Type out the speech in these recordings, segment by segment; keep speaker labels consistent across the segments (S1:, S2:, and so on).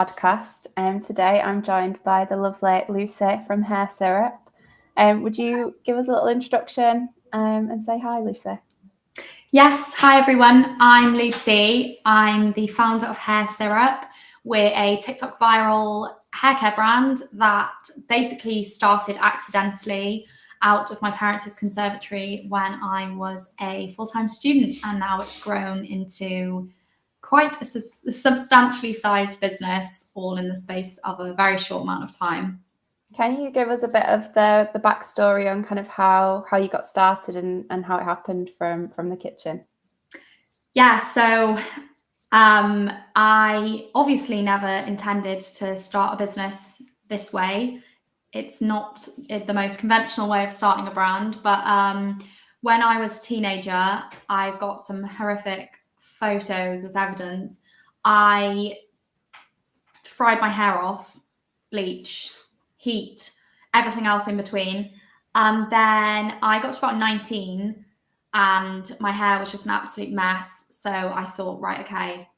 S1: podcast. Today I'm joined by the lovely Lucie from Hair Syrup. Would you give us a little introduction and say hi, Lucie?
S2: Yes, hi everyone. I'm Lucie. I'm the founder of Hair Syrup. We're a TikTok viral haircare brand that basically started accidentally out of my parents' conservatory when I was a full-time student, and now it's grown into quite a substantially sized business, all in the space of a very short amount of time.
S1: Can you give us a bit of the backstory on kind of how you got started and how it happened from the kitchen?
S2: Yeah, so I obviously never intended to start a business this way. It's not the most conventional way of starting a brand, but when I was a teenager, I've got some horrific photos as evidence. I fried my hair off, bleach, heat, everything else in between. And then I got to about 19 and my hair was just an absolute mess. So I thought, right, okay,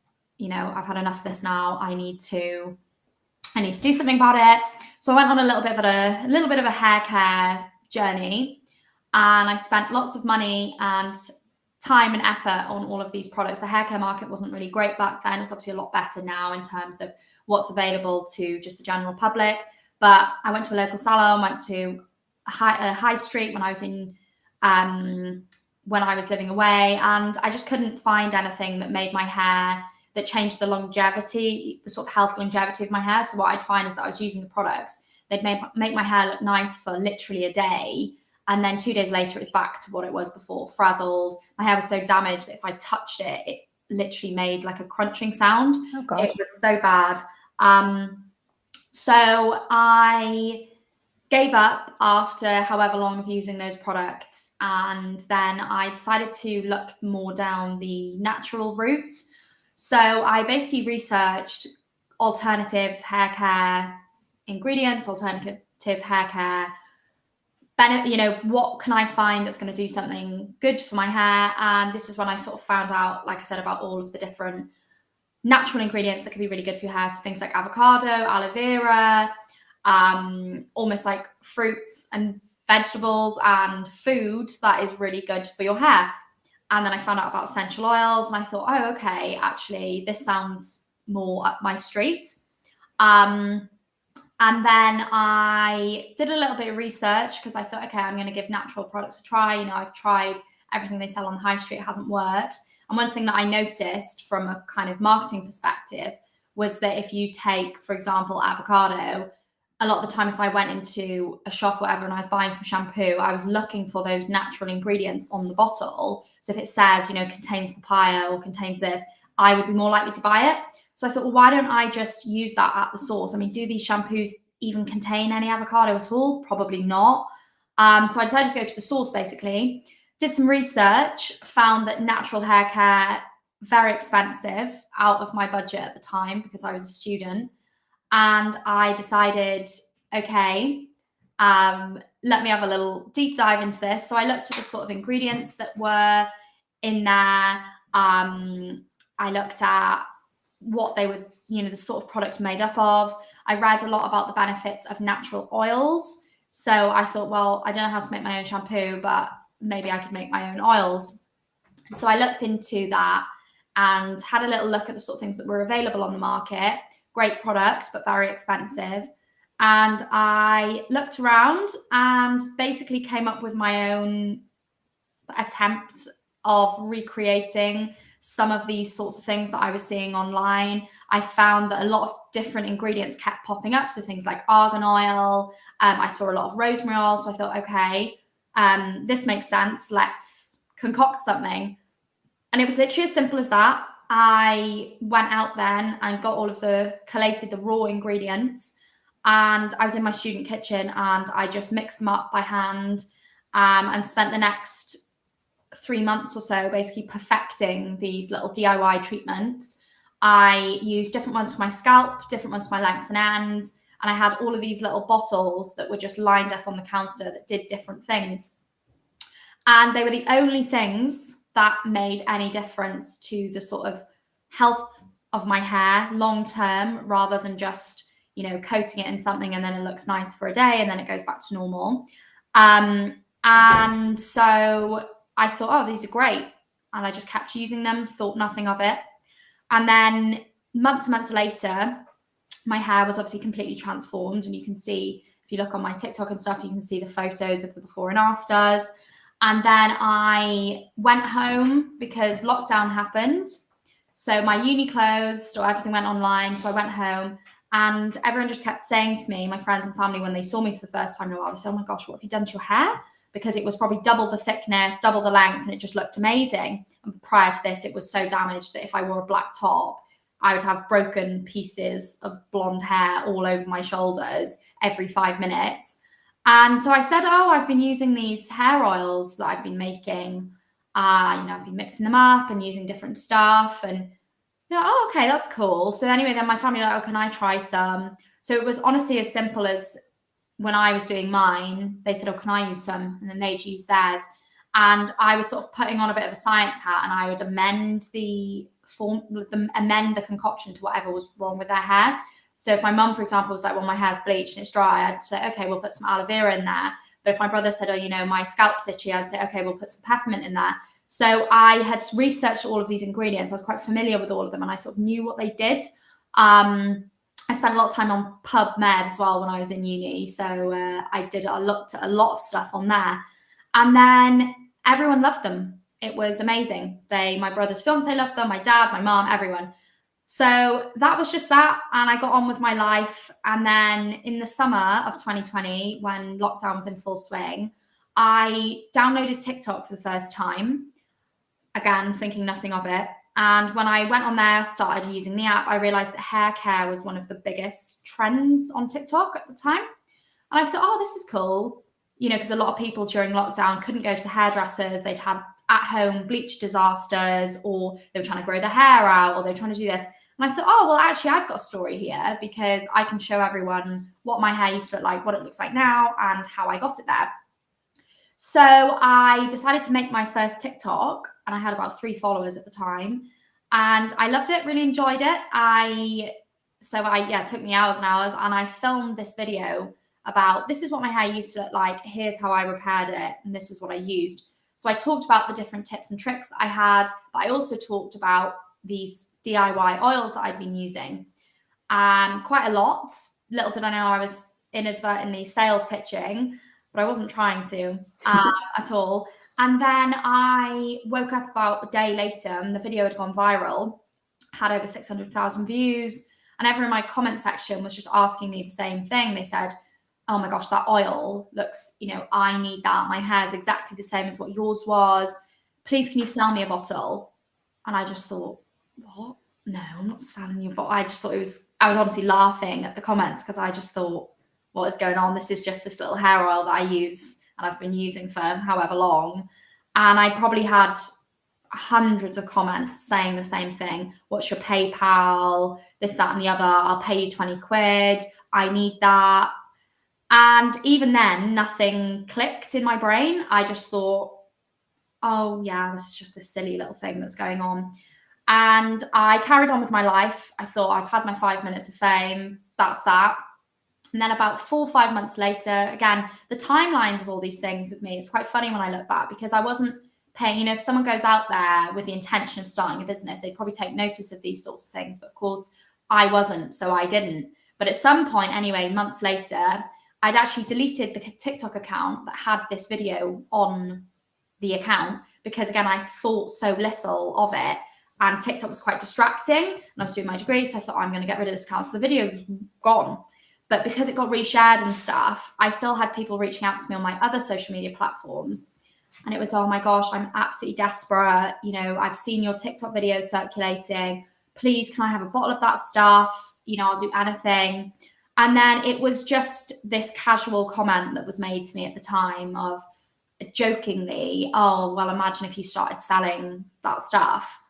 S2: I've had enough of this now. I need to do something about it. So I went on a little bit of a hair care journey, and I spent lots of money and time and effort on all of these products. The hair care market wasn't really great back then. It's obviously a lot better now in terms of what's available to just the general public. But I went to a local salon, went to a high street when I was when I was living away, and I just couldn't find anything that made my hair, that changed the longevity, the sort of health longevity of my hair. So what I'd find is that I was using the products, they'd make my hair look nice for literally a day, and then 2 days later it's back to what it was before, frazzled. My hair was so damaged that if I touched it, it literally made like a crunching sound.
S1: Oh God.
S2: It was so bad. So I gave up after however long of using those products, and then I decided to look more down the natural route. So I basically researched alternative hair care ingredients, alternative hair care what can I find that's going to do something good for my hair? And this is when I sort of found out, like I said, about all of the different natural ingredients that can be really good for your hair. So things like avocado, aloe vera, almost like fruits and vegetables and food that is really good for your hair. And then I found out about essential oils, and I thought, oh, okay, actually, this sounds more up my street. And then I did a little bit of research because I thought, okay, I'm going to give natural products a try. I've tried everything they sell on the high street, it hasn't worked. And one thing that I noticed from a kind of marketing perspective was that if you take, for example, avocado, a lot of the time if I went into a shop or whatever and I was buying some shampoo, I was looking for those natural ingredients on the bottle. So if it says, contains papaya or contains this, I would be more likely to buy it. So I thought, well, why don't I just use that at the source? I mean, do these shampoos even contain any avocado at all? Probably not. So I decided to go to the source, basically. Did some research, found that natural hair care, very expensive, out of my budget at the time because I was a student. And I decided, okay, let me have a little deep dive into this. So I looked at the sort of ingredients that were in there. I looked at what they were, the sort of products made up of. I read a lot about the benefits of natural oils. So I thought, well, I don't know how to make my own shampoo, but maybe I could make my own oils. So I looked into that and had a little look at the sort of things that were available on the market. Great products, but very expensive. And I looked around and basically came up with my own attempt of recreating some of these sorts of things that I was seeing online. I found that a lot of different ingredients kept popping up. So things like argan oil. I saw a lot of rosemary oil. So I thought, okay, this makes sense. Let's concoct something. And it was literally as simple as that. I went out then and collated the raw ingredients. And I was in my student kitchen and I just mixed them up by hand and spent the next 3 months or so basically perfecting these little DIY treatments. I used different ones for my scalp, different ones for my lengths and ends, and I had all of these little bottles that were just lined up on the counter that did different things. And they were the only things that made any difference to the sort of health of my hair long term, rather than just, you know, coating it in something and then it looks nice for a day and then it goes back to normal. And so I thought, oh, these are great. And I just kept using them, thought nothing of it. And then months and months later, my hair was obviously completely transformed. And you can see, if you look on my TikTok and stuff, you can see the photos of the before and afters. And then I went home because lockdown happened. So my uni closed, or everything went online. So I went home, and everyone just kept saying to me, my friends and family, when they saw me for the first time in a while, they said, oh my gosh, what have you done to your hair? Because it was probably double the thickness, double the length, and it just looked amazing. And prior to this, it was so damaged that if I wore a black top, I would have broken pieces of blonde hair all over my shoulders every 5 minutes. And so I said, oh, I've been using these hair oils that I've been making. You know, I've been mixing them up and using different stuff. And yeah, oh, okay, that's cool. So anyway, then my family were like, oh, can I try some? So it was honestly as simple as, when I was doing mine, they said, oh, can I use some? And then they'd use theirs. And I was sort of putting on a bit of a science hat, and I would amend the concoction to whatever was wrong with their hair. So if my mum, for example, was like, well, my hair's bleached and it's dry, I'd say, okay, we'll put some aloe vera in there. But if my brother said, oh, you know, my scalp's itchy, I'd say, okay, we'll put some peppermint in there. So I had researched all of these ingredients. I was quite familiar with all of them, and I sort of knew what they did. I spent a lot of time on PubMed as well when I was in uni. So I looked at a lot of stuff on there. And then everyone loved them. It was amazing. My brother's fiance loved them, my dad, my mom, everyone. So that was just that. And I got on with my life. And then in the summer of 2020, when lockdown was in full swing, I downloaded TikTok for the first time. Again, thinking nothing of it. And when I went on there, started using the app, I realized that hair care was one of the biggest trends on TikTok at the time. And I thought, oh, this is cool. You know, because a lot of people during lockdown couldn't go to the hairdressers. They'd had at-home bleach disasters, or they were trying to grow their hair out, or they were trying to do this. And I thought, oh, well, actually, I've got a story here, because I can show everyone what my hair used to look like, what it looks like now, and how I got it there. So I decided to make my first TikTok, and I had about 3 followers at the time, and I loved it, really enjoyed it. It took me hours and hours, and I filmed this video about, this is what my hair used to look like, here's how I repaired it, and this is what I used. So I talked about the different tips and tricks that I had, but I also talked about these DIY oils that I'd been using quite a lot. Little did I know I was inadvertently sales pitching, but I wasn't trying to at all. And then I woke up about a day later, and the video had gone viral, had over 600,000 views, and everyone in my comment section was just asking me the same thing. They said, oh my gosh, that oil looks, you know, I need that. My hair's exactly the same as what yours was. Please, can you sell me a bottle? And I just thought, what? No, I'm not selling you a bottle. I just thought I was honestly laughing at the comments, because I just thought, what is going on? This is just this little hair oil that I use, and I've been using for however long. And I probably had hundreds of comments saying the same thing. What's your PayPal? This, that, and the other. I'll pay you 20 quid. I need that. And even then, nothing clicked in my brain. I just thought, oh yeah, this is just this silly little thing that's going on. And I carried on with my life. I thought, I've had my 5 minutes of fame. That's that. And then about 4 or 5 months later, again, the timelines of all these things with me, it's quite funny when I look back, because I wasn't paying, you know, if someone goes out there with the intention of starting a business, they'd probably take notice of these sorts of things. But of course, I wasn't, so I didn't. But at some point, anyway, months later, I'd actually deleted the TikTok account that had this video on the account, because again, I thought so little of it, and TikTok was quite distracting, and I was doing my degree, so I thought, I'm going to get rid of this account. So the video's gone. But because it got reshared and stuff, I still had people reaching out to me on my other social media platforms. And it was, oh my gosh, I'm absolutely desperate. You know, I've seen your TikTok video circulating. Please, can I have a bottle of that stuff? You know, I'll do anything. And then it was just this casual comment that was made to me at the time of, jokingly, oh, well, imagine if you started selling that stuff.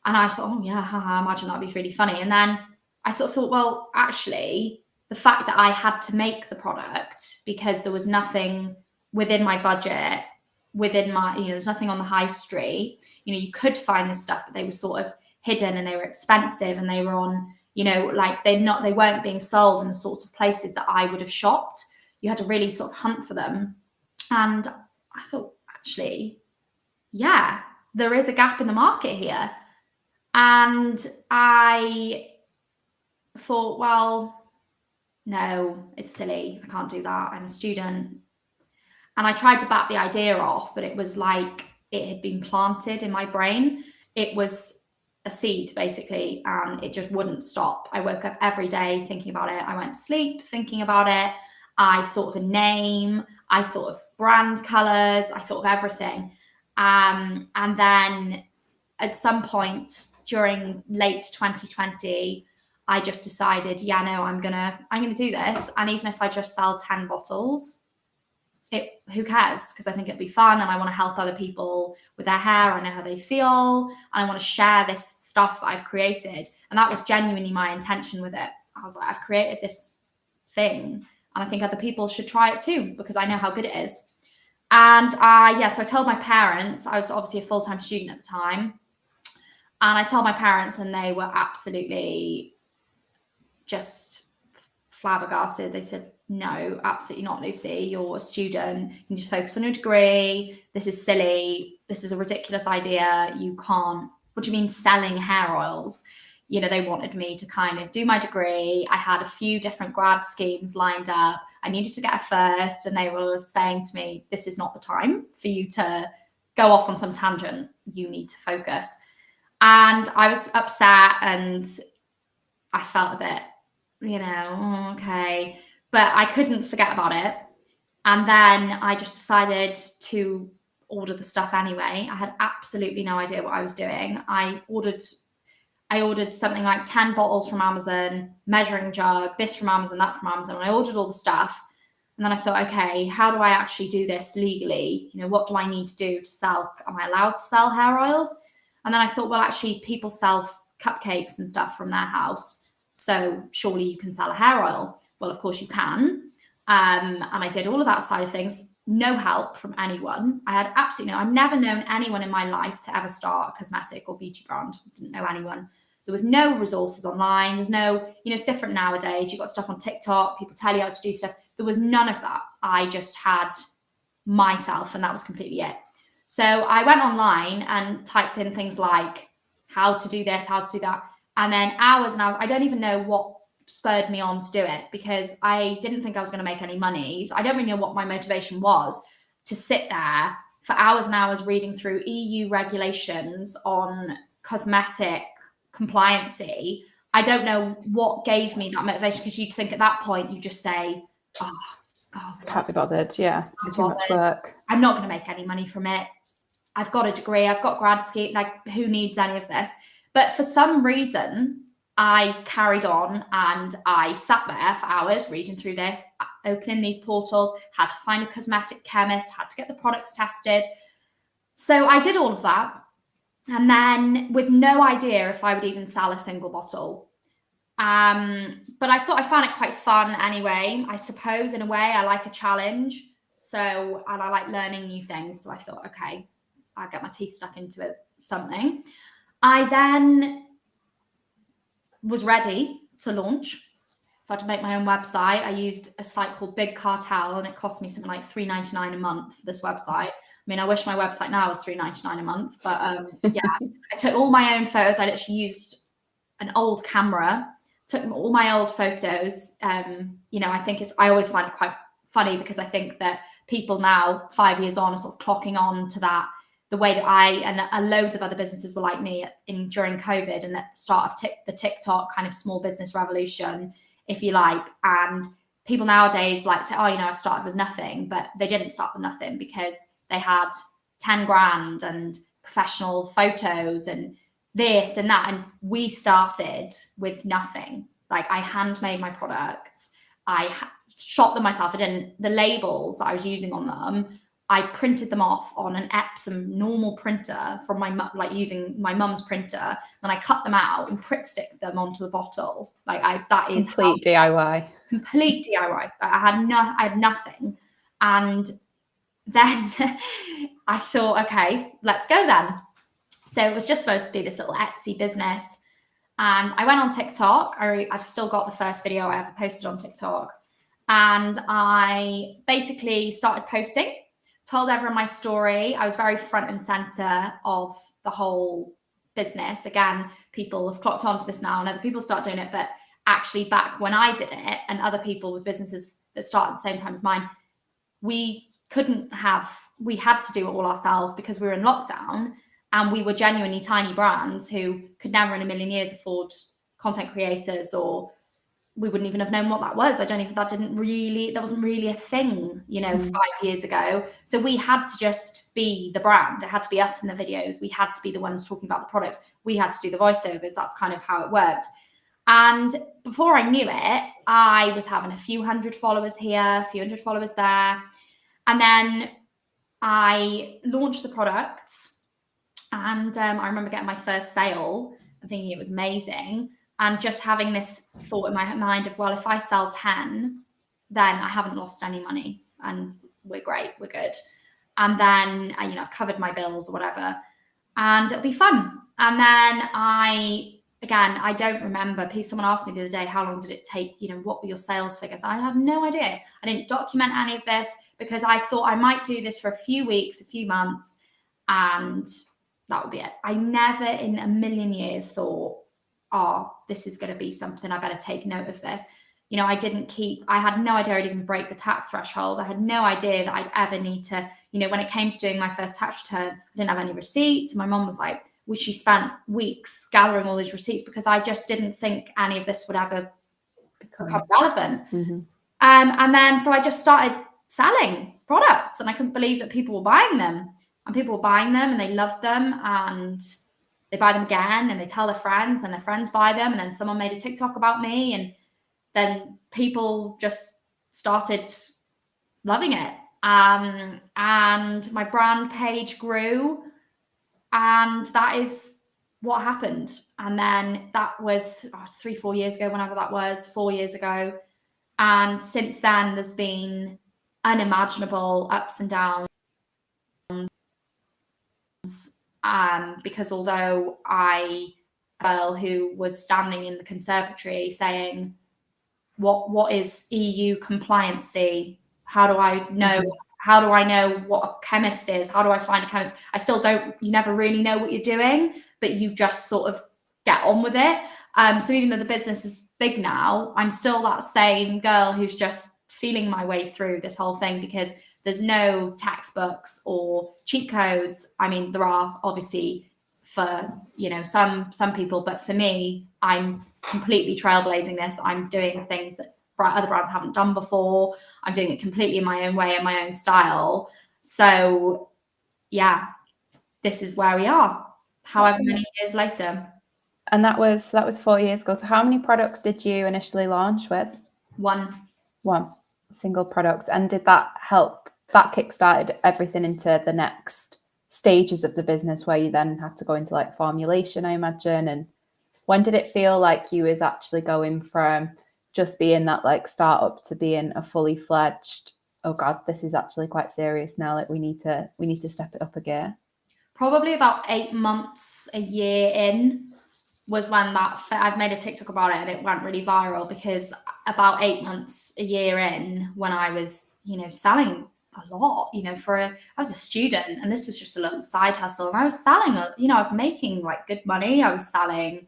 S2: And I thought, oh yeah, I imagine that'd be really funny. And then I sort of thought, well, actually, the fact that I had to make the product because there was nothing within my budget, within my, you know, there's nothing on the high street, you know, you could find this stuff, but they were sort of hidden and they were expensive and they were on, you know, like they weren't being sold in the sorts of places that I would have shopped. You had to really sort of hunt for them. And I thought, actually, yeah, there is a gap in the market here. And I thought, well, no, it's silly. I can't do that. I'm a student. And I tried to back the idea off, but it was like it had been planted in my brain. It was a seed, basically, and it just wouldn't stop. I woke up every day thinking about it. I went to sleep thinking about it. I thought of a name. I thought of brand colors. I thought of everything. And then at some point during late 2020, I just decided, yeah, no, I'm gonna do this. And even if I just sell 10 bottles, who cares? Because I think it'd be fun and I want to help other people with their hair. I know how they feel. And I want to share this stuff that I've created. And that was genuinely my intention with it. I was like, I've created this thing and I think other people should try it too, because I know how good it is. And so I told my parents. I was obviously a full-time student at the time. And I told my parents and they were absolutely just flabbergasted. They said, no, absolutely not, Lucie. You're a student. You need to focus on your degree. This is silly. This is a ridiculous idea. You can't. What do you mean selling hair oils? You know, they wanted me to kind of do my degree. I had a few different grad schemes lined up. I needed to get a first, and they were saying to me, this is not the time for you to go off on some tangent. You need to focus. And I was upset and I felt a bit, you know, okay. But I couldn't forget about it. And then I just decided to order the stuff anyway. I had absolutely no idea what I was doing. I ordered something like 10 bottles from Amazon, measuring jug, this from Amazon, that from Amazon. And I ordered all the stuff. And then I thought, okay, how do I actually do this legally? You know, what do I need to do to sell? Am I allowed to sell hair oils? And then I thought, well, actually, people sell cupcakes and stuff from their house. So surely you can sell a hair oil. Well, of course you can. And I did all of that side of things. No help from anyone. I had absolutely I've never known anyone in my life to ever start a cosmetic or beauty brand. I didn't know anyone. There was no resources online. There's no, you know, it's different nowadays. You've got stuff on TikTok. People tell you how to do stuff. There was none of that. I just had myself, and that was completely it. So I went online and typed in things like how to do this, how to do that. And then hours and hours, I don't even know what spurred me on to do it, because I didn't think I was going to make any money. So I don't really know what my motivation was to sit there for hours and hours reading through EU regulations on cosmetic compliancy. I don't know what gave me that motivation, because you'd think at that point you just say, oh,
S1: can't be bothered. Yeah, it's too much work.
S2: I'm not going to make any money from it. I've got a degree. I've got grad scheme. Like, who needs any of this? But for some reason, I carried on and I sat there for hours reading through this, opening these portals, had to find a cosmetic chemist, had to get the products tested. So I did all of that. And then with no idea if I would even sell a single bottle. But I thought I found it quite fun anyway. I suppose in a way I like a challenge. So, and I like learning new things. So I thought, okay, I'll get my teeth stuck into it, something. I then was ready to launch. So I had to make my own website. I used a site called Big Cartel, and it cost me something like $3.99 a month for this website. I mean, I wish my website now was $3.99 a month, but yeah, I took all my own photos. I literally used an old camera, took all my old photos. You know, I always find it quite funny, because I think that people now, 5 years on, are sort of clocking on to that, the way that I and loads of other businesses were like me during COVID and at the start of the TikTok kind of small business revolution, if you like. And people nowadays like say, oh, you know, I started with nothing, but they didn't start with nothing, because they had 10 grand and professional photos and this and that. And we started with nothing. Like, I handmade my products. I shot them myself. The labels that I was using on them, I printed them off on an Epsom normal printer from using my mum's printer. Then I cut them out and print stick them onto the bottle. That is
S1: complete DIY.
S2: Complete DIY. I had nothing. And then I thought, okay, let's go then. So it was just supposed to be this little Etsy business. And I went on TikTok. I've still got the first video I ever posted on TikTok. And I basically started posting, told everyone my story. I was very front and center of the whole business. Again, people have clocked onto this now and other people start doing it. But actually back when I did it and other people with businesses that started at the same time as mine, we had to do it all ourselves because we were in lockdown. And we were genuinely tiny brands who could never in a million years afford content creators, or we wouldn't even have known what that was. That wasn't really a thing, 5 years ago. So we had to just be the brand. It had to be us in the videos. We had to be the ones talking about the products. We had to do the voiceovers. That's kind of how it worked. And before I knew it, I was having a few hundred followers here, a few hundred followers there. And then I launched the products. And I remember getting my first sale and thinking it was amazing. And just having this thought in my mind of, well, if I sell 10, then I haven't lost any money and we're great, we're good. And then, I've covered my bills or whatever, and it'll be fun. And then I don't remember. Someone asked me the other day, how long did it take? What were your sales figures? I have no idea. I didn't document any of this because I thought I might do this for a few weeks, a few months, and that would be it. I never in a million years thought, this is going to be something, I better take note of this. I had no idea I'd even break the tax threshold. I had no idea that I'd ever need to, when it came to doing my first tax return, I didn't have any receipts. And my mom was like, she spent weeks gathering all these receipts because I just didn't think any of this would ever become relevant.
S1: Mm-hmm.
S2: And then, so I just started selling products and I couldn't believe that people were buying them. And people were buying them and they loved them and they buy them again and they tell their friends and their friends buy them. And then someone made a TikTok about me and then people just started loving it. And my brand page grew and that is what happened. And then that was 3-4 years ago, whenever that was, 4 years ago. And since then, there's been unimaginable ups and downs. Because although a girl who was standing in the conservatory saying, what is EU compliancy? How do I know? Mm-hmm. How do I know what a chemist is? How do I find a chemist? You never really know what you're doing, but you just sort of get on with it. So even though the business is big now, I'm still that same girl who's just feeling my way through this whole thing because there's no textbooks or cheat codes. I mean, there are obviously for, some people, but for me, I'm completely trailblazing this. I'm doing things that other brands haven't done before. I'm doing it completely in my own way, in my own style. So yeah, this is where we are, however many years later.
S1: And that was 4 years ago. So how many products did you initially launch with?
S2: One
S1: single product. And did that help? That kickstarted everything into the next stages of the business where you then had to go into like formulation, I imagine. And when did it feel like you was actually going from just being that like startup to being a fully fledged, oh God, this is actually quite serious now. Like we need to step it up again?
S2: Probably about 8 months, a year in was when I've made a TikTok about it and it went really viral because about 8 months, a year in, when I was, selling a lot, I was a student and this was just a little side hustle and I was selling, I was making like good money. I was selling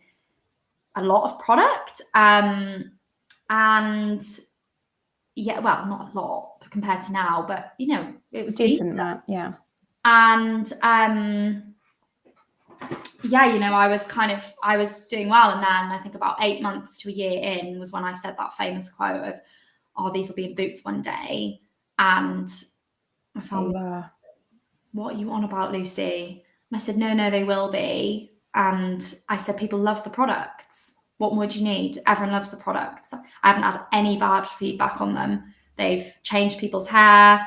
S2: a lot of product. And yeah, well, not a lot compared to now, but it was decent.
S1: Yeah.
S2: And I was doing well. And then I think about 8 months to a year in was when I said that famous quote of, these will be in Boots one day. And I found, what are you on about, Lucy? And I said, no, they will be. And I said, people love the products. What more do you need? Everyone loves the products. I haven't had any bad feedback on them. They've changed people's hair.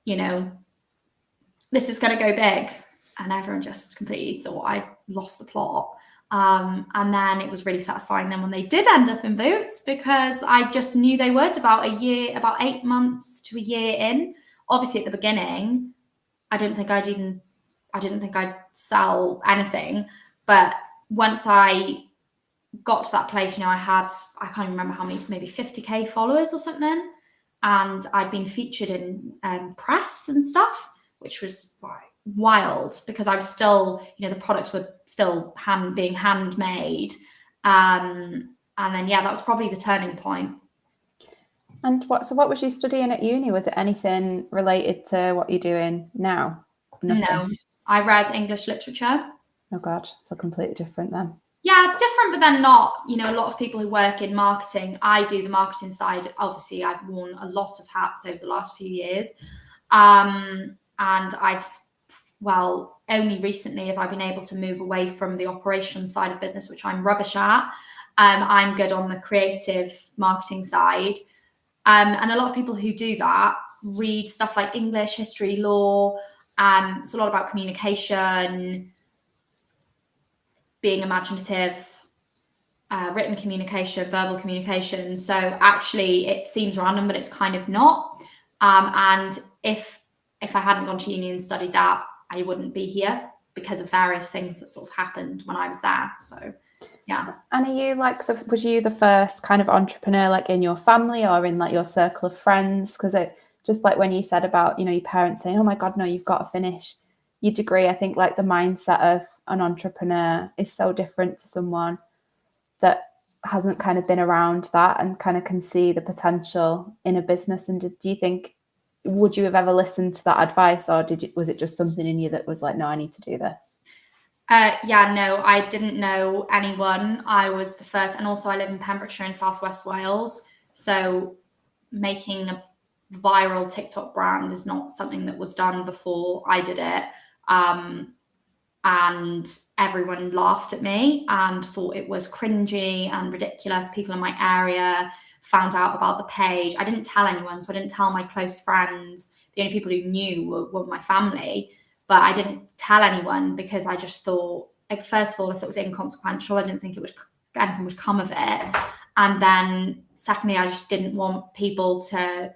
S2: This is going to go big. And everyone just completely thought I lost the plot. And then it was really satisfying then when they did end up in Boots because I just knew they would about 8 months to a year in. Obviously at the beginning, I didn't think I'd even I didn't think I'd sell anything. But once I got to that place, I can't even remember how many, maybe 50k followers or something. And I'd been featured in press and stuff, which was wild because I was still, the products were still being handmade. And then, that was probably the turning point.
S1: And what was you studying at uni? Was it anything related to what you're doing now? Nothing.
S2: No, I read English literature.
S1: Oh God, so completely different then.
S2: Yeah, different, but then not. A lot of people who work in marketing, I do the marketing side. Obviously, I've worn a lot of hats over the last few years. And only recently have I been able to move away from the operations side of business, which I'm rubbish at. I'm good on the creative marketing side. And a lot of people who do that read stuff like English, history, law. It's a lot about communication, being imaginative, written communication, verbal communication. So actually it seems random, but it's kind of not. And if I hadn't gone to uni and studied that, I wouldn't be here because of various things that sort of happened when I was there. So yeah.
S1: And are you was you the first kind of entrepreneur like in your family or in like your circle of friends? Because it just like when you said about, your parents saying, oh my God, no, you've got to finish your degree. I think like the mindset of an entrepreneur is so different to someone that hasn't kind of been around that and kind of can see the potential in a business. And do you think, would you have ever listened to that advice, or was it just something in you that was like, no, I need to do this?
S2: No, I didn't know anyone. I was the first, and also I live in Pembrokeshire in Southwest Wales. So making a viral TikTok brand is not something that was done before I did it. And everyone laughed at me and thought it was cringy and ridiculous. People in my area found out about the page. I didn't tell anyone, so I didn't tell my close friends. The only people who knew were my family. But I didn't tell anyone because I just thought, like, first of all, if it was inconsequential, I didn't think anything would come of it. And then secondly, I just didn't want people to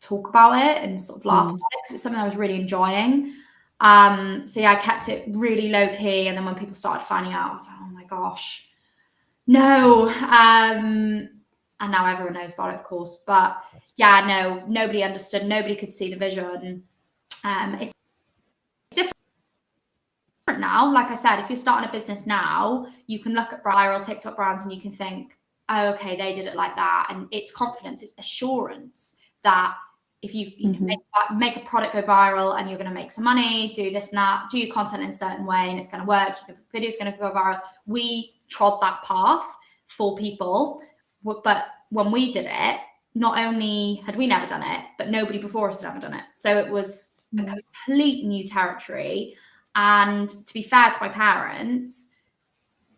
S2: talk about it and sort of laugh at it because it's something I was really enjoying. I kept it really low key. And then when people started finding out, I was like, oh my gosh, no. And now everyone knows about it, of course. But yeah, no, nobody understood. Nobody could see the vision. It's different now. Like I said, if you're starting a business now, you can look at viral TikTok brands and you can think, oh, okay, they did it like that. And it's confidence, it's assurance that if you make a product go viral and you're going to make some money, do this and that, do your content in a certain way and it's going to work, your video's going to go viral. We trod that path for people. But when we did it, not only had we never done it, but nobody before us had ever done it. So it was a complete new territory. And to be fair to my parents,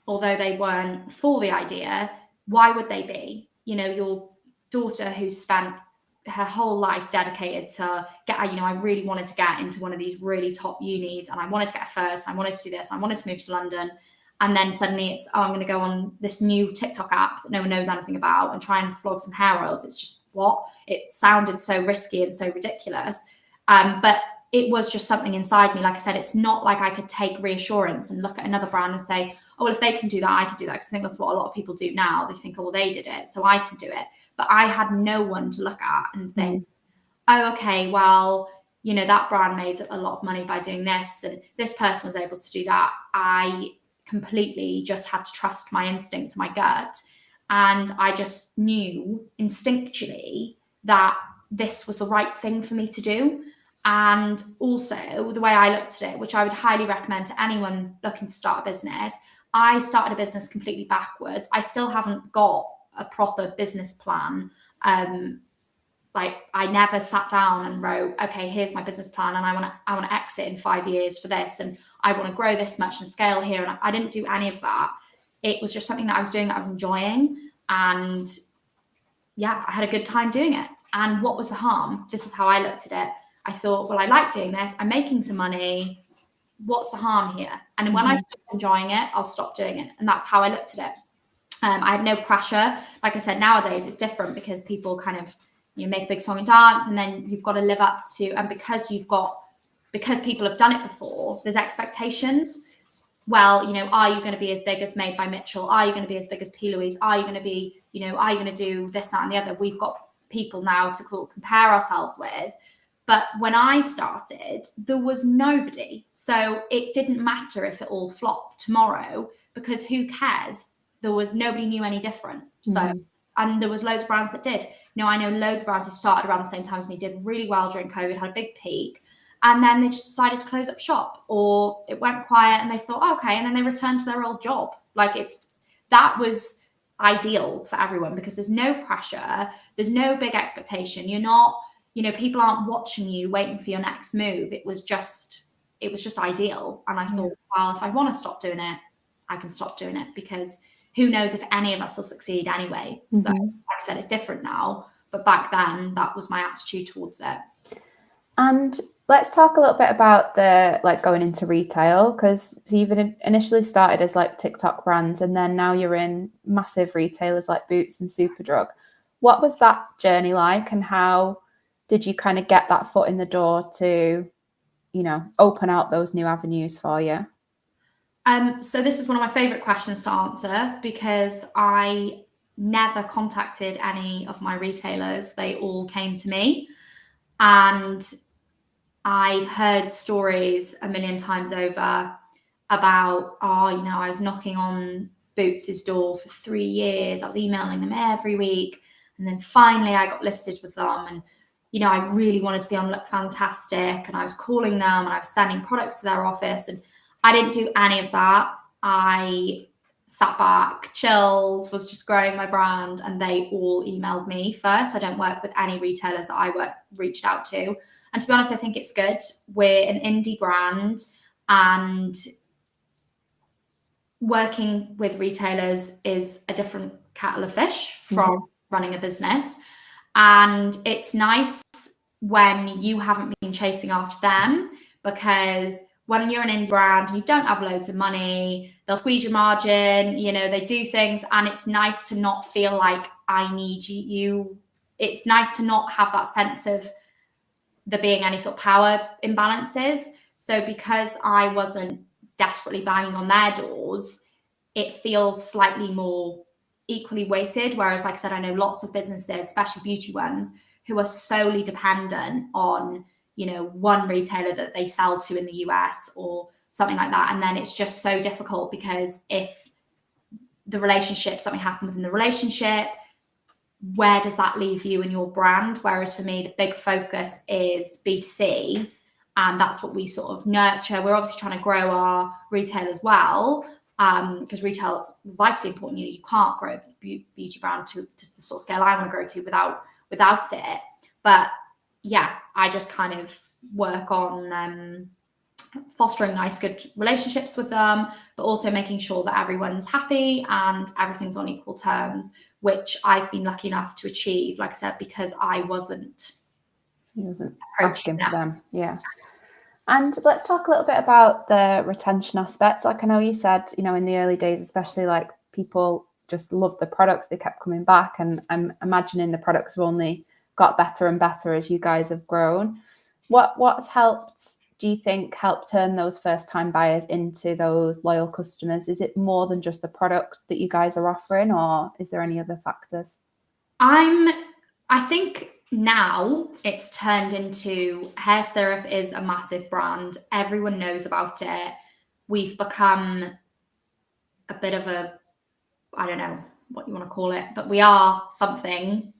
S2: although they weren't for the idea, why would they be? Your daughter who's spent her whole life dedicated to I really wanted to get into one of these really top unis and I wanted to get first. I wanted to do this. I wanted to move to London. And then suddenly it's, I'm going to go on this new TikTok app that no one knows anything about and try and vlog some hair oils. It's just what? It sounded so risky and so ridiculous. But it was just something inside me. Like I said, it's not like I could take reassurance and look at another brand and say, oh, well, if they can do that, I can do that. Because I think that's what a lot of people do now. They think, oh, well, they did it, so I can do it. But I had no one to look at and think, oh, okay, well, that brand made a lot of money by doing this and this person was able to do that. I completely just had to trust my instinct, my gut. And I just knew instinctually that this was the right thing for me to do. And also the way I looked at it, which I would highly recommend to anyone looking to start a business, I started a business completely backwards. I still haven't got a proper business plan. Like I never sat down and wrote, okay, here's my business plan and I want to exit in 5 years for this and I want to grow this much and scale here. And I didn't do any of that. It was just something that I was doing that I was enjoying. And yeah, I had a good time doing it. And what was the harm? This is how I looked at it. I thought, well, I like doing this. I'm making some money. What's the harm here? And when I stop enjoying it, I'll stop doing it. And that's how I looked at it. I had no pressure. Like I said, nowadays it's different because people kind of, make a big song and dance and then you've got to live up to, and because you've got because people have done it before, there's expectations. Well, you know, are you going to be as big as Made by Mitchell? Are you going to be as big as P. Louise? Are you going to be, you know, are you going to do this, that, and the other? We've got people now to compare ourselves with. But when I started, there was nobody. So it didn't matter if it all flopped tomorrow, because who cares? There was nobody knew any different. So, and there was loads of brands that did. You know, I know loads of brands who started around the same time as me, did really well during COVID, had a big peak. And then they just decided to close up shop, or it went quiet and they thought, oh, okay. And then they returned to their old job. Like that was ideal for everyone, because there's no pressure. There's no big expectation. You're not, you know, people aren't watching you waiting for your next move. It was just ideal. And I thought, well, if I want to stop doing it, I can stop doing it, because who knows if any of us will succeed anyway. So like I said, it's different now, but back then that was my attitude towards it.
S1: And let's talk a little bit about the like going into retail, because you've initially started as like TikTok brands, and then now you're in massive retailers like Boots and Superdrug. What was that journey like, and how did you kind of get that foot in the door to, you know, open out those new avenues for you?
S2: So this is one of my favorite questions to answer, because I never contacted any of my retailers. They all came to me. And I've heard stories a million times over about, oh, you know, I was knocking on Boots's door for 3 years. I was emailing them every week. And then finally I got listed with them. And, you know, I really wanted to be on Look Fantastic. And I was calling them and I was sending products to their office. And I didn't do any of that. I sat back, chilled, was just growing my brand, and they all emailed me first. I don't work with any retailers that I reached out to. And to be honest, I think it's good. We're an indie brand, and working with retailers is a different kettle of fish from running a business. And it's nice when you haven't been chasing after them, because when you're an indie brand and you don't have loads of money, they'll squeeze your margin, you know, they do things, and it's nice to not feel like I need you. It's nice to not have that sense of there being any sort of power imbalances. So because I wasn't desperately banging on their doors, it feels slightly more equally weighted. Whereas, like I said, I know lots of businesses, especially beauty ones, who are solely dependent on, you know, one retailer that they sell to in the US or something like that. And then it's just so difficult, because if the relationship, something happened within the relationship, where does that leave you and your brand? Whereas for me, the big focus is B2C, and that's what we sort of nurture. We're obviously trying to grow our retail as well, because retail is vitally important. You know, you can't grow a beauty brand to the sort of scale I want to grow to without it. But yeah, I just kind of work on fostering nice, good relationships with them, but also making sure that everyone's happy and everything's on equal terms, which I've been lucky enough to achieve, like I said, because I wasn't
S1: asking for them. Yeah. And let's talk a little bit about the retention aspect. Like I know you said, you know, in the early days, especially, like people just loved the products, they kept coming back, and I'm imagining the products have only got better and better as you guys have grown. What's helped, do you think, help turn those first time buyers into those loyal customers? Is it more than just the product that you guys are offering, or is there any other factors?
S2: I think now it's turned into, hair syrup is a massive brand. Everyone knows about it. We've become a bit of a, I don't know what you want to call it, but we are something.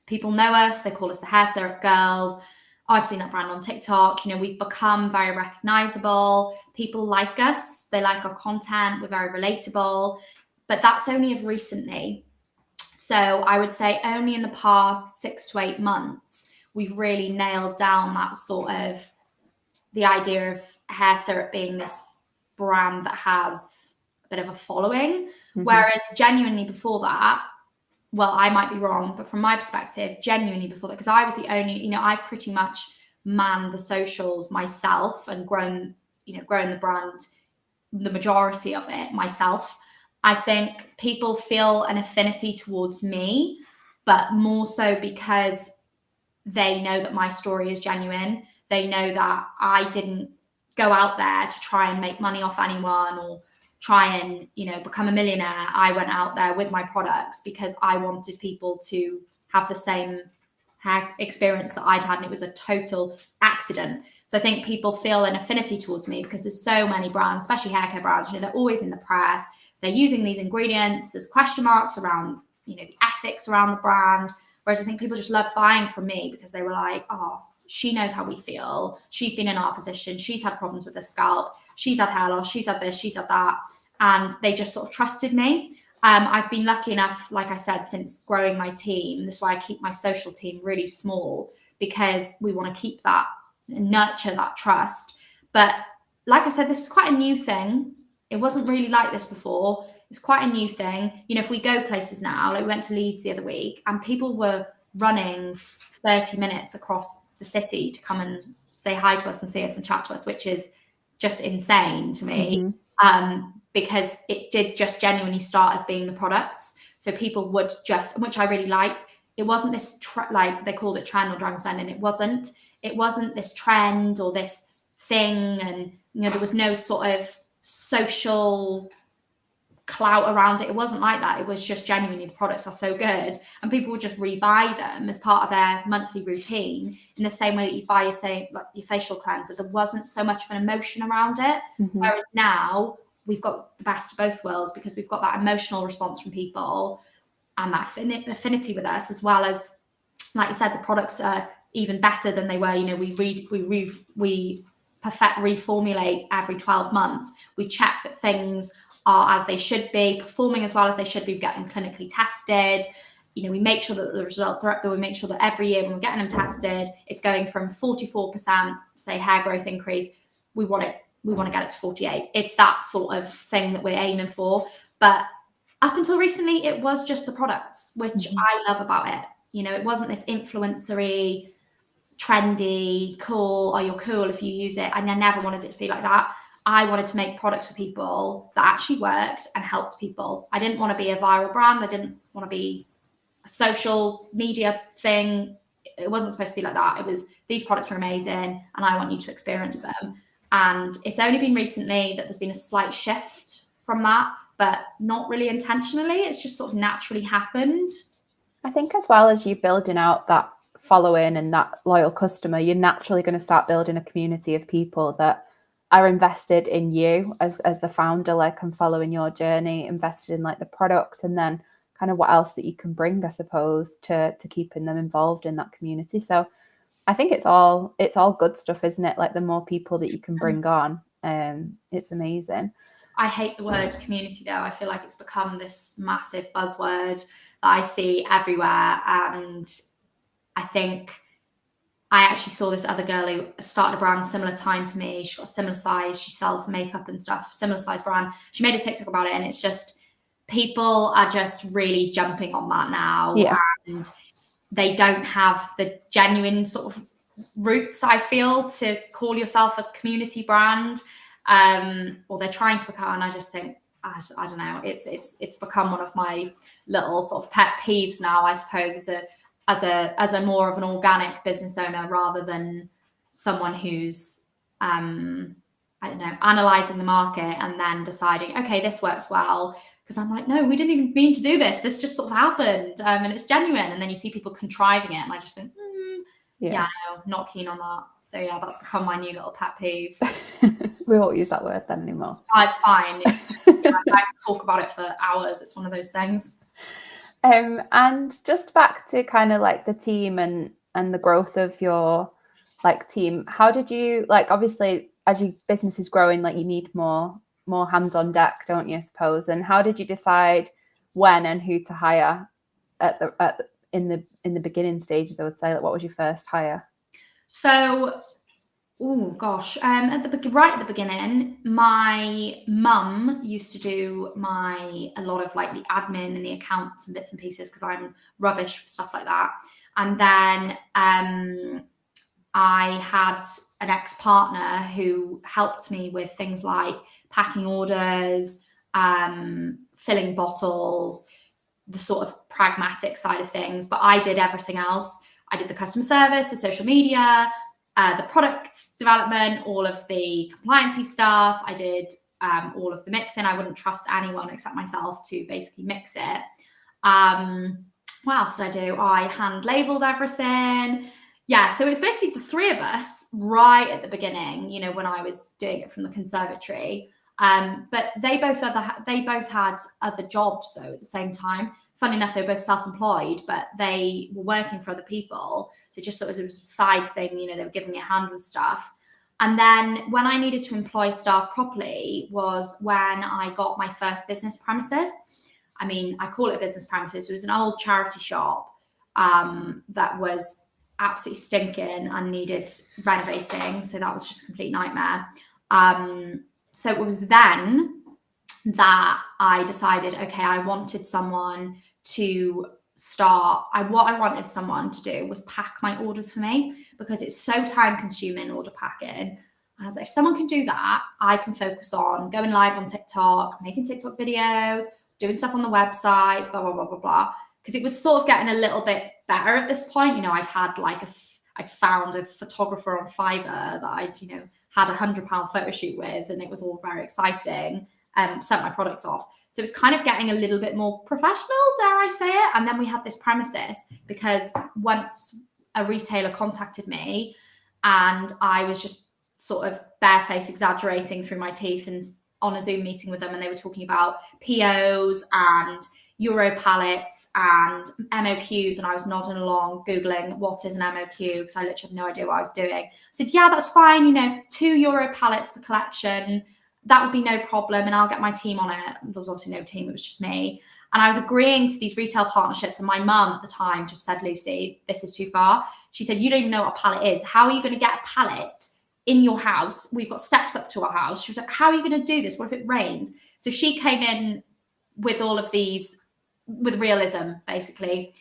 S2: People know us. They call us the hair syrup girls. I've seen that brand on TikTok. You know, we've become very recognizable. People like us. They like our content. We're very relatable. But that's only of recently. So I would say only in the past 6 to 8 months, we've really nailed down that sort of the idea of hair syrup being this brand that has a bit of a following. Whereas genuinely before that, well, I might be wrong, but from my perspective, genuinely before that, because I was the only, you know, I pretty much manned the socials myself and grown the brand, the majority of it myself. I think people feel an affinity towards me, but more so because they know that my story is genuine. They know that I didn't go out there to try and make money off anyone or try and, you know, become a millionaire. I went out there with my products because I wanted people to have the same hair experience that I'd had, and it was a total accident. So I think people feel an affinity towards me because there's so many brands, especially haircare brands, you know, they're always in the press. They're using these ingredients. There's question marks around, you know, the ethics around the brand. Whereas I think people just love buying from me because they were like, oh, she knows how we feel. She's been in our position. She's had problems with the scalp. She's had hair loss. She's had this. She's had that. And they just sort of trusted me. I've been lucky enough, like I said, since growing my team. This is why I keep my social team really small, because we want to keep that, nurture that trust. But like I said, this is quite a new thing. It wasn't really like this before. It's quite a new thing. You know, if we go places now, like we went to Leeds the other week, and people were running 30 minutes across the city to come and say hi to us and see us and chat to us, which is just insane to me. Because it did just genuinely start as being the products. So people would just, which I really liked, it wasn't this, like they called it trend or Dragon's Den, and it wasn't this trend or this thing. And, you know, there was no sort of social clout around it. It wasn't like that. It was just genuinely the products are so good, and people would just rebuy them as part of their monthly routine in the same way that you buy your, say, like your facial cleanser. There wasn't so much of an emotion around it. Whereas now we've got the best of both worlds, because we've got that emotional response from people and that affinity with us, as well as, like you said, the products are even better than they were. You know, we reformulate every 12 months. We check that things are as they should be, performing as well as they should be. We get them clinically tested. You know, we make sure that the results are up there. We make sure that every year when we're getting them tested, it's going from 44%, say, hair growth increase. We want to get it to 48. It's that sort of thing that we're aiming for. But up until recently, it was just the products, which I love about it. You know, it wasn't this influencery, trendy, cool, oh, you're cool if you use it. And I never wanted it to be like that. I wanted to make products for people that actually worked and helped people. I didn't want to be a viral brand. I didn't want to be a social media thing. It wasn't supposed to be like that. It was, these products are amazing and I want you to experience them. And it's only been recently that there's been a slight shift from that, but not really intentionally. It's just sort of naturally happened.
S1: I think as well as you building out that following and that loyal customer, you're naturally going to start building a community of people that are invested in you as the founder, like, and following your journey, invested in like the product, and then kind of what else that you can bring, I suppose, to keeping them involved in that community. So I think it's all good stuff, isn't it? Like the more people that you can bring on, it's amazing.
S2: I hate the word community though. I feel like it's become this massive buzzword that I see everywhere. And I think I actually saw this other girl who started a brand similar time to me. She got a similar size. She sells makeup and stuff, similar size brand. She made a TikTok about it, and it's just, people are just really jumping on that now.
S1: Yeah.
S2: And they don't have the genuine sort of roots, I feel, to call yourself a community brand. Or they're trying to become, and I just think, I don't know, it's become one of my little sort of pet peeves now, I suppose, as a more of an organic business owner, rather than someone who's I don't know, analyzing the market and then deciding, okay, this works well. Because I'm like, no, we didn't even mean to do this. This just sort of happened, and it's genuine. And then you see people contriving it, and I just think, yeah, no, not keen on that. So yeah, that's become my new little pet peeve.
S1: We won't use that word then anymore.
S2: Oh, it's fine. I can talk about it for hours. It's one of those things.
S1: And just back to kind of like the team and the growth of your like team. How did you, like, obviously as your business is growing, like you need more hands on deck, don't you, I suppose? And how did you decide when and who to hire in the beginning stages, I would say? Like, what was your first hire?
S2: So, right at the beginning, my mum used to do a lot of like the admin and the accounts and bits and pieces, because I'm rubbish with stuff like that. And then I had an ex-partner who helped me with things like packing orders, filling bottles, the sort of pragmatic side of things. But I did everything else. I did the customer service, the social media, the product development, all of the compliancy stuff. I did all of the mixing. I wouldn't trust anyone except myself to basically mix it. What else did I do? I hand labeled everything. Yeah, so it was basically the three of us right at the beginning, you know, when I was doing it from the conservatory. But they both had other jobs though at the same time. Funny enough, they were both self-employed, but they were working for other people. So just sort of it was a side thing, you know, they were giving me a hand with stuff. And then when I needed to employ staff properly was when I got my first business premises. I mean, I call it a business premises. It was an old charity shop that was absolutely stinking and needed renovating. So that was just a complete nightmare. So it was then that I decided, okay, I wanted someone to start. What I wanted someone to do was pack my orders for me, because it's so time consuming order packing. And I was like, if someone can do that, I can focus on going live on TikTok, making TikTok videos, doing stuff on the website, blah, blah, blah, blah, blah. Because it was sort of getting a little bit better at this point. You know, I'd found a photographer on Fiverr that I'd, you know, had £100 photo shoot with, and it was all very exciting. Sent my products off. So it was kind of getting a little bit more professional, dare I say it. And then we had this premises because once a retailer contacted me and I was just sort of barefaced exaggerating through my teeth and on a Zoom meeting with them, and they were talking about POs and Euro pallets and MOQs, and I was nodding along Googling what is an MOQ, because I literally have no idea what I was doing. I said, yeah, that's fine, you know, 2 Euro pallets for collection, that would be no problem, and I'll get my team on it. There was obviously no team, it was just me. And I was agreeing to these retail partnerships, and my mum at the time just said, Lucy, this is too far. She said, you don't even know what a pallet is. How are you going to get a pallet in your house? We've got steps up to our house. She was like, how are you going to do this? What if it rains? So she came in with all of these, with realism, basically.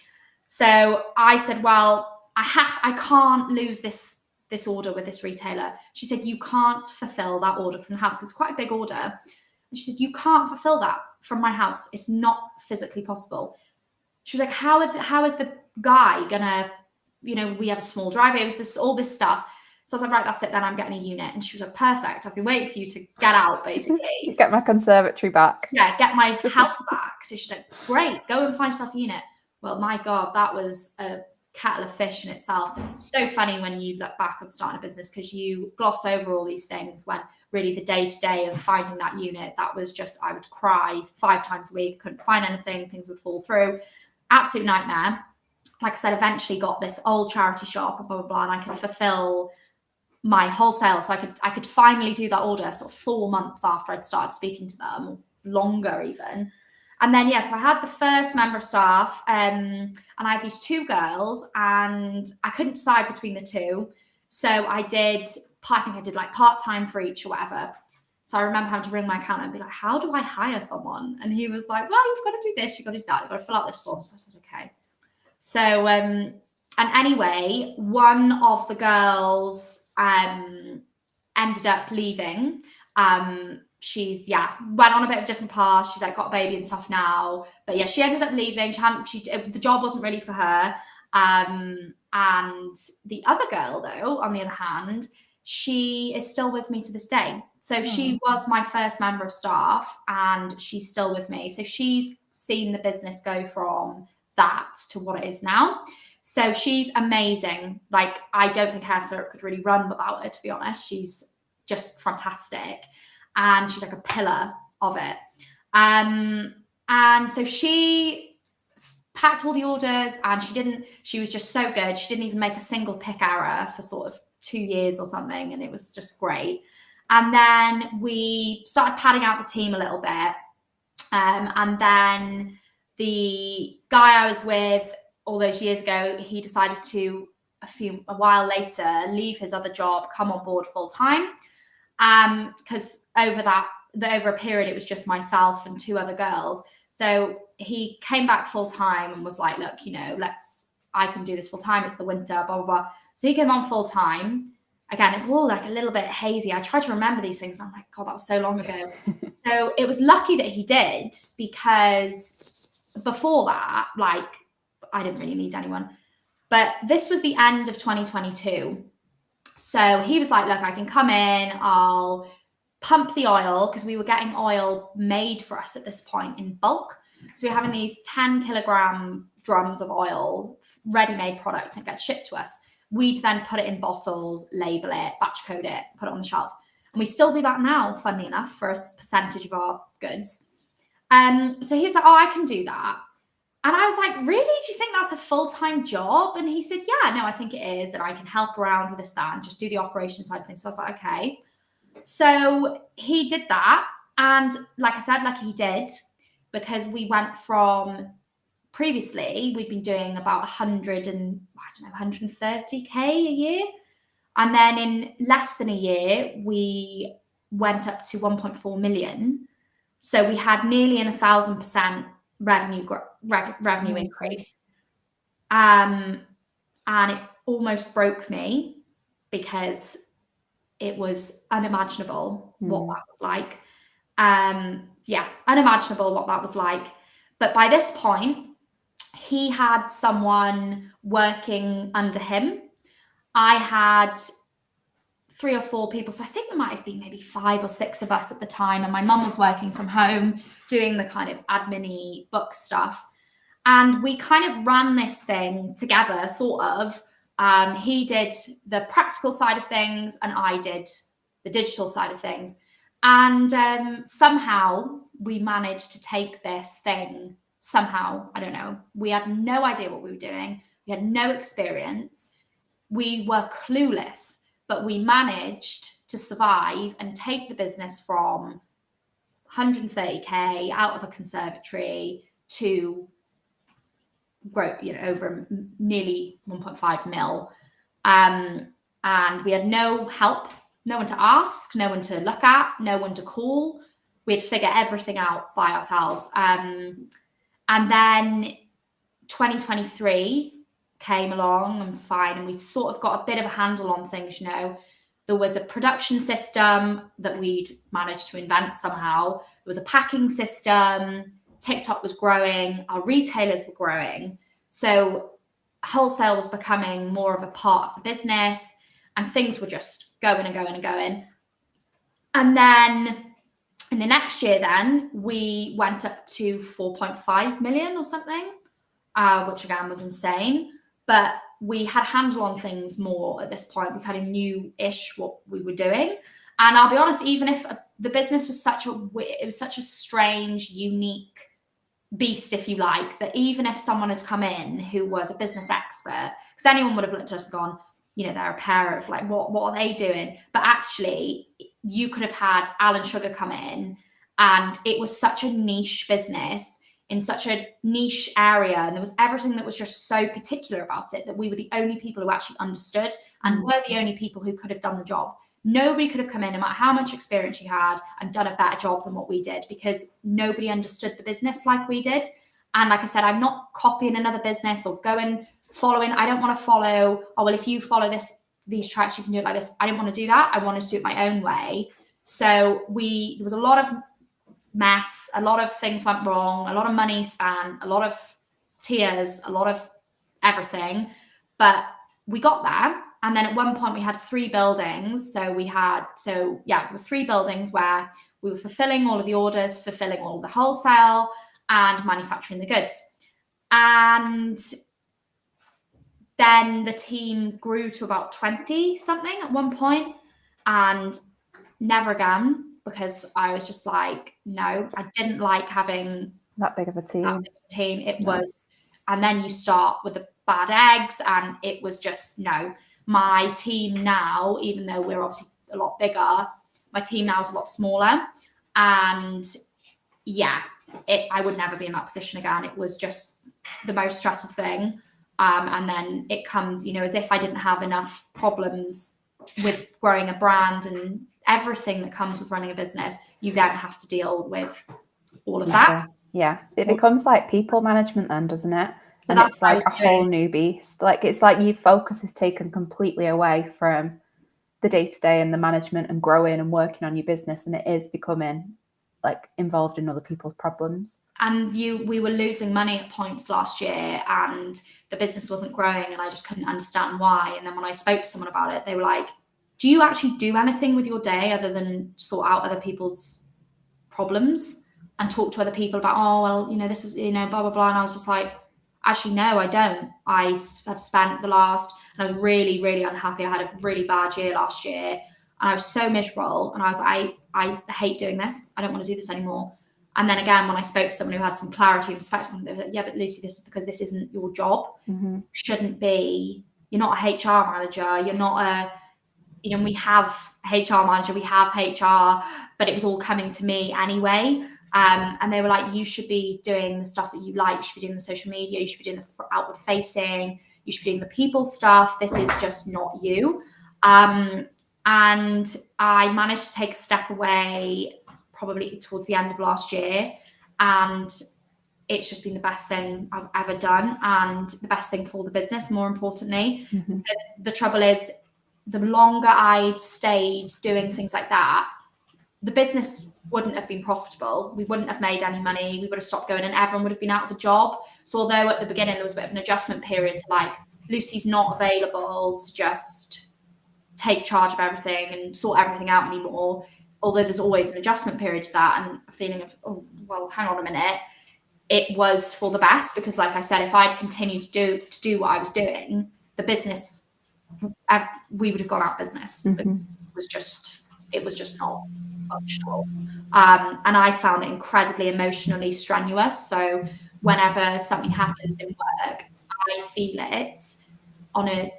S2: So I said, well, I can't lose this order with this retailer. She said, you can't fulfill that order from the house, because it's quite a big order. And she said, you can't fulfill that from my house. It's not physically possible. She was like, how is the guy gonna, you know, we have a small driveway, it was all this stuff. So I was like, right, that's it, then I'm getting a unit. And she was like, perfect, I've been waiting for you to get out, basically.
S1: Get my conservatory back.
S2: Yeah, get my house back. So she's like, great, go and find yourself a unit. Well, my God, that was a kettle of fish in itself. So funny when you look back on starting a business, because you gloss over all these things when really the day-to-day of finding that unit, that was just, I would cry 5 times a week, couldn't find anything, things would fall through. Absolute nightmare. Like I said, eventually got this old charity shop, blah, blah, blah, and I could fulfill my wholesale. So I could finally do that order sort of 4 months after I'd started speaking to them, longer even. And then, yes, I had the first member of staff, and I had these 2 girls, and I couldn't decide between the 2. So I think I did like part-time for each or whatever. So I remember having to ring my accountant and be like, how do I hire someone? And he was like, well, you've got to do this, you've got to do that, you've got to fill out this form. So I said, okay. So, and anyway, one of the girls ended up leaving. She's went on a bit of a different path. She's like got a baby and stuff now, but yeah, she ended up leaving. The job wasn't really for her. And the other girl, though, on the other hand, she is still with me to this day. So she was my first member of staff, and she's still with me. So she's seen the business go from that to what it is now. So she's amazing. Like, I don't think Hair Syrup could really run without her, to be honest. She's just fantastic. And she's like a pillar of it. And so she packed all the orders, and she was just so good. She didn't even make a single pick error for sort of 2 years or something. And it was just great. And then we started padding out the team a little bit. And then the guy I was with all those years ago, he decided to, a while later, leave his other job, come on board full time. Because over a period, it was just myself and 2 other girls. So he came back full time and was like, look, you know, I can do this full time. It's the winter, blah, blah, blah. So he came on full time. Again, it's all like a little bit hazy. I try to remember these things. I'm like, God, that was so long ago. So it was lucky that he did, because before that, like, I didn't really need anyone. But this was the end of 2022. So he was like, look, I can come in, I'll pump the oil, because we were getting oil made for us at this point in bulk. So we're having these 10 kilogram drums of oil, ready-made product, and get shipped to us. We'd then put it in bottles, label it, batch code it, put it on the shelf. And we still do that now, funnily enough, for a percentage of our goods. So he was like, oh, I can do that. And I was like, really? Do you think that's a full-time job? And he said, yeah, no, I think it is. And I can help around with this, that, and just do the operation side of things. So I was like, okay. So he did that. And like I said, like he did, because we went from previously, we'd been doing about 130K a year. And then in less than a year, we went up to 1.4 million. So we had nearly 1,000% revenue increase. And it almost broke me, because it was unimaginable what that was like. Unimaginable what that was like. But by this point, he had someone working under him. I had 3 or 4 people. So I think there might have been maybe 5 or 6 of us at the time. And my mum was working from home, doing the kind of admin-y book stuff. And we kind of ran this thing together, sort of. He did the practical side of things, and I did the digital side of things. And somehow we managed to take this thing, somehow, I don't know. We had no idea what we were doing. We had no experience. We were clueless, but we managed to survive and take the business from 130K out of a conservatory to grow, over nearly 1.5 mil. And we had no help, no one to ask, no one to look at, no one to call. We had to figure everything out by ourselves. And then 2023 came along and fine, and we sort of got a bit of a handle on things. There was a production system that we'd managed to invent somehow. There was a packing system. TikTok was growing. Our retailers were growing. So wholesale was becoming more of a part of the business, and things were just going and going and going. And then in the next year, then we went up to 4.5 million or something, which again was insane. But we had a handle on things more at this point. We kind of knew-ish what we were doing. And I'll be honest, even if the business was such a strange, unique beast, if you like, that even if someone had come in who was a business expert, because anyone would have looked at us and gone, they're a pair of like, what are they doing? But actually, you could have had Alan Sugar come in, and it was such a niche business in such a niche area, and there was everything that was just so particular about it, that we were the only people who actually understood, and were the only people who could have done the job. Nobody could have come in, no matter how much experience you had, and done a better job than what we did, because nobody understood the business like we did. And like I said, I'm not copying another business or following. I don't want to follow, oh, well, if you follow these tracks, you can do it like this. I didn't want to do that. I wanted to do it my own way. So there was a lot of mess, a lot of things went wrong, a lot of money spent, a lot of tears, a lot of everything. But we got there. And then at one point we had 3 buildings. There were 3 buildings where we were fulfilling all of the orders, fulfilling all of the wholesale, and manufacturing the goods. And then the team grew to about 20 something at one point, and never again, because I was just like, no, I didn't like having
S1: that big of a team.
S2: It was, and then you start with the bad eggs, and it was just, no. My team now, even though we're obviously a lot bigger, my team now is a lot smaller. And I would never be in that position again. It was just the most stressful thing. And then it comes, as if I didn't have enough problems with growing a brand and everything that comes with running a business, you then have to deal with all of that.
S1: Yeah. It becomes like people management then, doesn't it?
S2: So
S1: and it's like a whole new beast. Like, it's like your focus is taken completely away from the day-to-day and the management and growing and working on your business, and it is becoming like involved in other people's problems.
S2: And we were losing money at points last year, and the business wasn't growing, and I just couldn't understand why. And then when I spoke to someone about it, they were like, do you actually do anything with your day other than sort out other people's problems and talk to other people about, oh, well, you know, this is, you know, blah, blah, blah. And I was just like, actually, no, I don't. I have spent and I was really, really unhappy. I had a really bad year last year, and I was so miserable. And I was like, I hate doing this. I don't want to do this anymore. And then again, when I spoke to someone who had some clarity and perspective, they were like, yeah, but Lucie, this is because this isn't your job.
S1: Mm-hmm.
S2: Shouldn't be. You're not a HR manager. You're not a, you know, we have HR manager, we have HR, but it was all coming to me anyway. And they were like, you should be doing the stuff that you like. You should be doing the social media. You should be doing the outward facing. You should be doing the people stuff. This is just not you. And I managed to take a step away probably towards the end of last year. And it's just been the best thing I've ever done, and the best thing for the business, more importantly.
S1: Mm-hmm.
S2: Because the trouble is, the longer I'd stayed doing things like that, the business wouldn't have been profitable. We wouldn't have made any money. We would have stopped going, and everyone would have been out of a job. So although at the beginning there was a bit of an adjustment period to like, Lucie's not available to just take charge of everything and sort everything out anymore, although there's always an adjustment period to that and a feeling of, oh, well, hang on a minute. It was for the best, because like I said, if I'd continued to do what I was doing, the business, we would have gone out of business.
S1: Mm-hmm.
S2: It was just not functional. And I found it incredibly emotionally strenuous. So whenever something happens in work, I feel it on a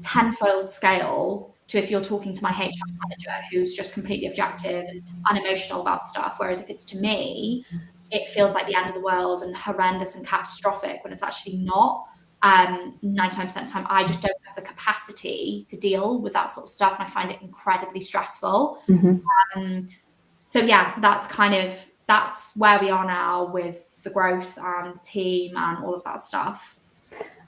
S2: tenfold scale to if you're talking to my HR manager, who's just completely objective and unemotional about stuff. Whereas if it's to me, it feels like the end of the world and horrendous and catastrophic, when it's actually not. 99% of the time, I just don't have the capacity to deal with that sort of stuff, and I find it incredibly stressful.
S1: Mm-hmm.
S2: So yeah, that's where we are now with the growth and the team and all of that stuff.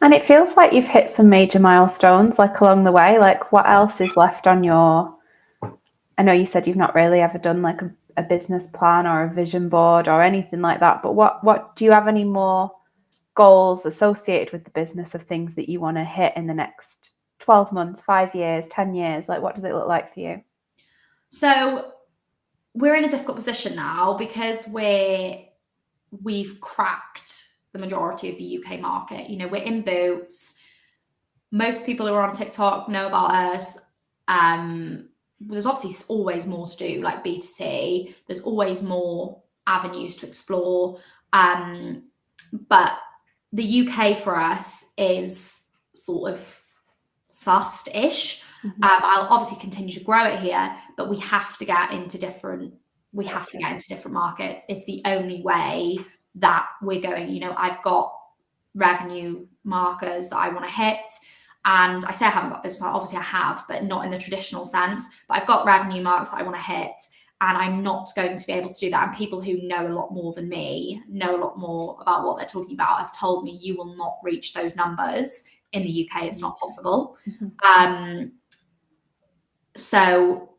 S1: And it feels like you've hit some major milestones like along the way. Like, what else is left on your, I know you said you've not really ever done like a business plan or a vision board or anything like that, but what do you have any more goals associated with the business of things that you want to hit in the next 12 months, 5 years, 10 years? Like, what does it look like for you?
S2: So we're in a difficult position now because we've cracked the majority of the UK market. You know, we're in Boots. Most people who are on TikTok know about us. There's obviously always more to do, like B2C. There's always more avenues to explore. But the UK for us is sort of sussed-ish. Mm-hmm. I'll obviously continue to grow it here, but we have to get into different markets. It's the only way that we're going. You know, I've got revenue markers that I want to hit. And I say I haven't got business plan, obviously I have, but not in the traditional sense. But I've got revenue marks that I want to hit, and I'm not going to be able to do that. And people who know a lot more than me, know a lot more about what they're talking about, have told me you will not reach those numbers in the UK. It's not possible. Mm-hmm. So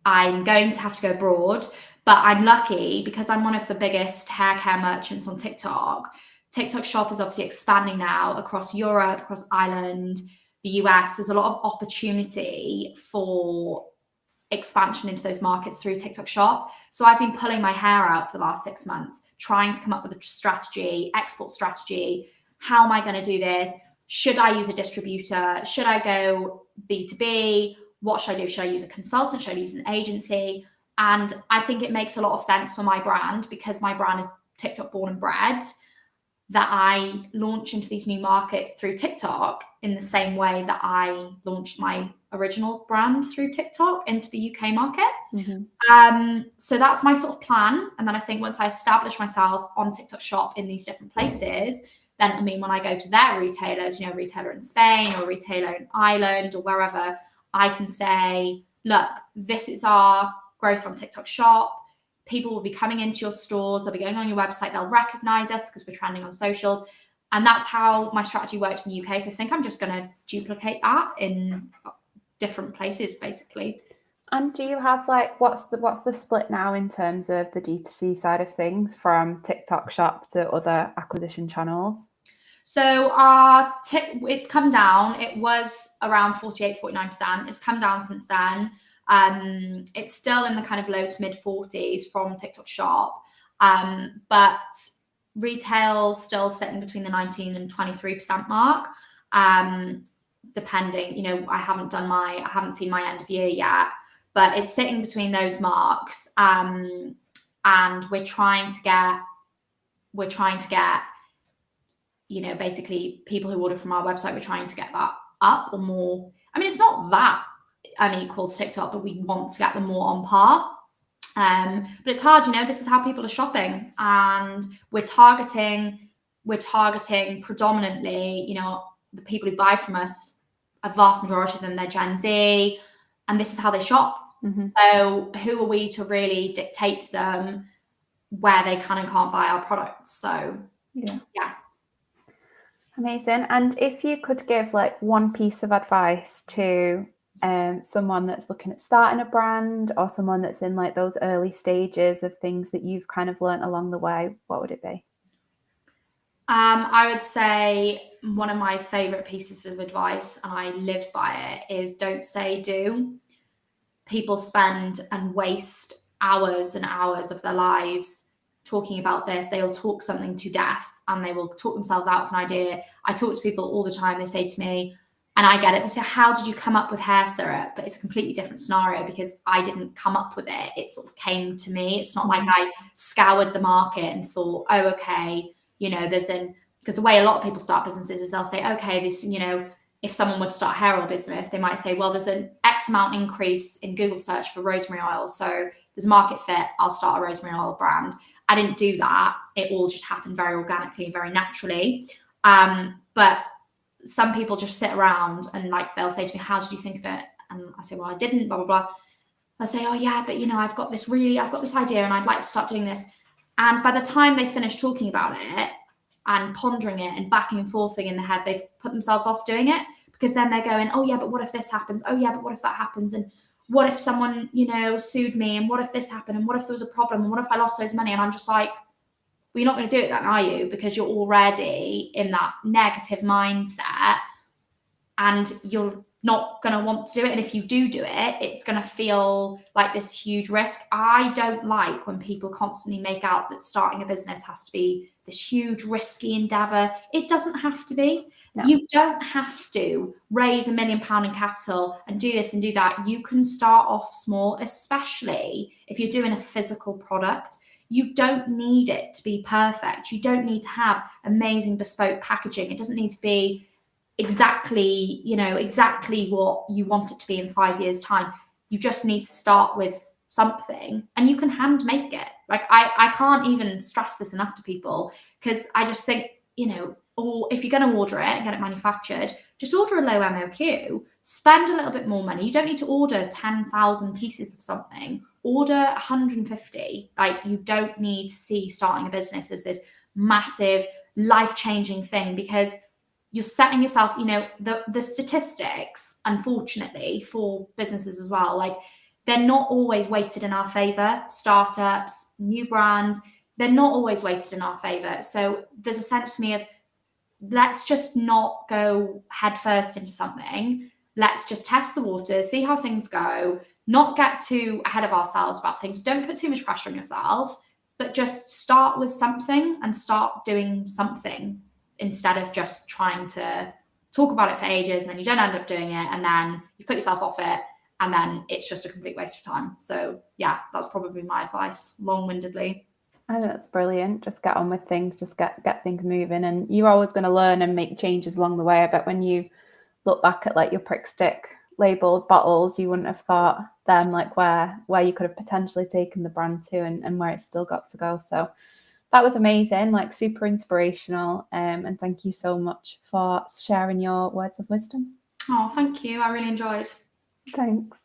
S2: I'm going to have to go abroad, but I'm lucky because I'm one of the biggest hair care merchants on TikTok. TikTok Shop is obviously expanding now across Europe, across Ireland, the US. There's a lot of opportunity for expansion into those markets through TikTok Shop. So I've been pulling my hair out for the last 6 months, trying to come up with a strategy, export strategy. How am I going to do this? Should I use a distributor? Should I go B2B? What should I do? Should I use a consultant? Should I use an agency? And I think it makes a lot of sense for my brand, because my brand is TikTok born and bred, that I launch into these new markets through TikTok in the same way that I launched my original brand through TikTok into the UK market. Mm-hmm. So that's my sort of plan. And then I think once I establish myself on TikTok Shop in these different places, then I mean, when I go to their retailers, you know, a retailer in Spain or a retailer in Ireland or wherever, I can say, look, this is our growth on TikTok Shop. People will be coming into your stores. They'll be going on your website. They'll recognize us because we're trending on socials. And that's how my strategy worked in the UK. So I think I'm just going to duplicate that in different places, basically.
S1: And do you have like what's the split now in terms of the D2C side of things from TikTok Shop to other acquisition channels?
S2: So it's come down. It was around 48-49%. It's come down since then. It's still in the kind of low to mid 40s from TikTok Shop. But retail's still sitting between the 19 and 23% mark. Depending, you know, I haven't seen my end of year yet, but it's sitting between those marks. And we're trying to get, you know, basically people who order from our website, we're trying to get that up or more. I mean, it's not that unequal to TikTok, but we want to get them more on par. But it's hard, you know, this is how people are shopping, and we're targeting predominantly, you know, the people who buy from us, a vast majority of them, they're Gen Z, and this is how they shop.
S1: Mm-hmm.
S2: So who are we to really dictate to them where they can and can't buy our products? So yeah.
S1: Amazing. And if you could give like one piece of advice to someone that's looking at starting a brand, or someone that's in like those early stages of things that you've kind of learnt along the way, what would it be?
S2: I would say one of my favorite pieces of advice, and I live by it, is don't say do. People spend and waste hours and hours of their lives talking about this. They'll talk something to death and they will talk themselves out of an idea. I talk to people all the time. They say to me, and I get it, they say, how did you come up with hair syrup? But it's a completely different scenario because I didn't come up with it. It sort of came to me. It's not like I scoured the market and thought, oh, okay, you know, because the way a lot of people start businesses is they'll say, okay, this, you know, if someone would start a hair oil business, they might say, well, there's an X amount increase in Google search for rosemary oil. So there's market fit. I'll start a rosemary oil brand. I didn't do that. It all just happened very organically, very naturally. But some people just sit around and like, they'll say to me, how did you think of it? And I say, well, I didn't, blah, blah, blah. They'll say, oh yeah, but you know, I've got this idea and I'd like to start doing this. And by the time they finish talking about it and pondering it and backing and forthing in their head, they've put themselves off doing it, because then they're going, oh yeah, but what if this happens? Oh yeah, but what if that happens? And what if someone, you know, sued me? And what if this happened? And what if there was a problem? And what if I lost loads of money? And I'm just like, well, you're not going to do it then, are you? Because you're already in that negative mindset and you're not going to want to do it. And if you do it, it's going to feel like this huge risk. I don't like when people constantly make out that starting a business has to be this huge risky endeavor. It doesn't have to be. No. You don't have to raise £1 million in capital and do this and do that. You can start off small, especially if you're doing a physical product. You don't need it to be perfect. You don't need to have amazing bespoke packaging. It doesn't need to be exactly what you want it to be in 5 years' time. You just need to start with something, and you can hand make it. Like I can't even stress this enough to people, because I just think, you know, or if you're going to order it and get it manufactured, just order a low MOQ, spend a little bit more money. You don't need to order 10,000 pieces of something. Order 150. Like, you don't need to see starting a business as this massive life-changing thing, because you're setting yourself, you know, the statistics, unfortunately, for businesses as well, like, they're not always weighted in our favor. Startups, new brands, they're not always weighted in our favor. So there's a sense to me of, let's just not go headfirst into something. Let's just test the waters, see how things go, not get too ahead of ourselves about things. Don't put too much pressure on yourself, but just start with something and start doing something, instead of just trying to talk about it for ages and then you don't end up doing it, and then you put yourself off it, and then it's just a complete waste of time. So yeah, that's probably my advice, long-windedly.
S1: I think that's brilliant. Just get on with things, just get things moving, and you're always going to learn and make changes along the way. I bet when you look back at like your prick stick labeled bottles, you wouldn't have thought then like where you could have potentially taken the brand to, and where it's still got to go. So that was amazing, like super inspirational. And thank you so much for sharing your words of wisdom.
S2: Oh, thank you. I really enjoyed.
S1: Thanks.